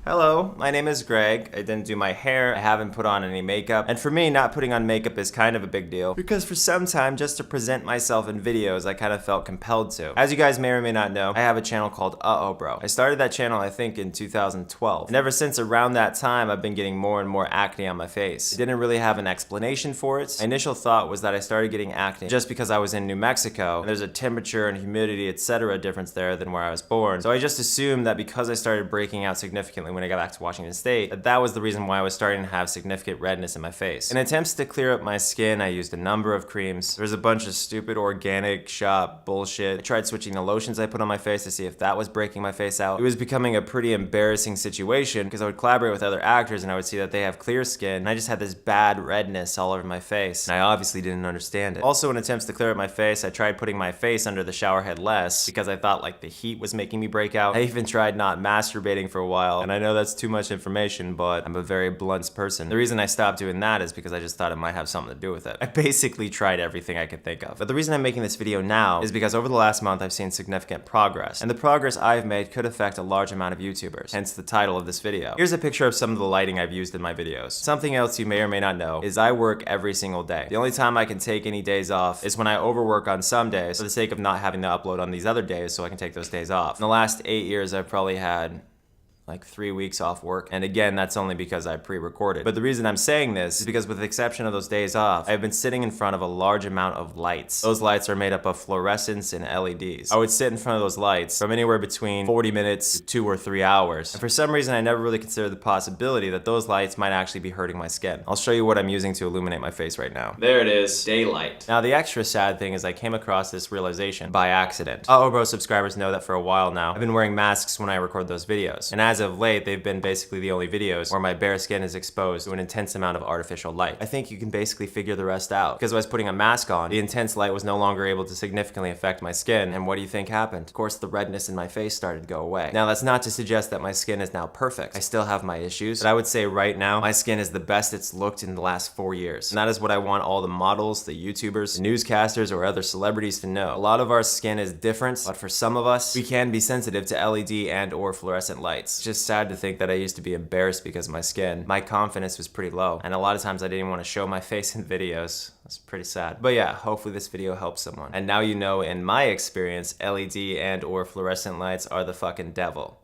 Hello, my name is Greg. I didn't do my hair, I haven't put on any makeup, and for me, not putting on makeup is kind of a big deal because for some time, just to present myself in videos, I kind of felt compelled to. As you guys may or may not know, I have a channel called Uh-Oh Bro. I started that channel, I think, in 2012, and ever since around that time, I've been getting more and more acne on my face. I didn't really have an explanation for it. My initial thought was that I started getting acne just because I was in New Mexico, and there's a temperature and humidity, etc. difference there than where I was born. So I just assumed that because I started breaking out significantly when I got back to Washington State, that was the reason why I was starting to have significant redness in my face. In attempts to clear up my skin, I used a number of creams. There was a bunch of stupid organic shop bullshit. I tried switching the lotions I put on my face to see if that was breaking my face out. It was becoming a pretty embarrassing situation because I would collaborate with other actors and I would see that they have clear skin and I just had this bad redness all over my face, and I obviously didn't understand it. Also, in attempts to clear up my face, I tried putting my face under the shower head less because I thought like the heat was making me break out. I even tried not masturbating for a while, and I know that's too much information, but I'm a very blunt person. The reason I stopped doing that is because I just thought it might have something to do with it. I basically tried everything I could think of. But the reason I'm making this video now is because over the last month I've seen significant progress, and the progress I've made could affect a large amount of YouTubers, hence the title of this video. Here's a picture of some of the lighting I've used in my videos. Something else you may or may not know is I work every single day. The only time I can take any days off is when I overwork on some days for the sake of not having to upload on these other days so I can take those days off. In the last 8 years I've probably had like 3 weeks off work. And again, that's only because I pre-recorded. But the reason I'm saying this is because with the exception of those days off, I've been sitting in front of a large amount of lights. Those lights are made up of fluorescents and LEDs. I would sit in front of those lights from anywhere between 40 minutes to 2 or 3 hours. And for some reason, I never really considered the possibility that those lights might actually be hurting my skin. I'll show you what I'm using to illuminate my face right now. There it is, daylight. Now the extra sad thing is I came across this realization by accident. Uh-Oh Bro subscribers know that for a while now, I've been wearing masks when I record those videos. And as of late, they've been basically the only videos where my bare skin is exposed to an intense amount of artificial light. I think you can basically figure the rest out. Because I was putting a mask on, the intense light was no longer able to significantly affect my skin, and what do you think happened? Of course, the redness in my face started to go away. Now, that's not to suggest that my skin is now perfect. I still have my issues, but I would say right now, my skin is the best it's looked in the last 4 years. And that is what I want all the models, the YouTubers, the newscasters, or other celebrities to know. A lot of our skin is different, but for some of us, we can be sensitive to LED and or fluorescent lights. It's just sad to think that I used to be embarrassed because of my skin. My confidence was pretty low, and a lot of times I didn't even want to show my face in videos. That's pretty sad. But yeah, hopefully this video helps someone. And now you know, in my experience, LED and or fluorescent lights are the fucking devil.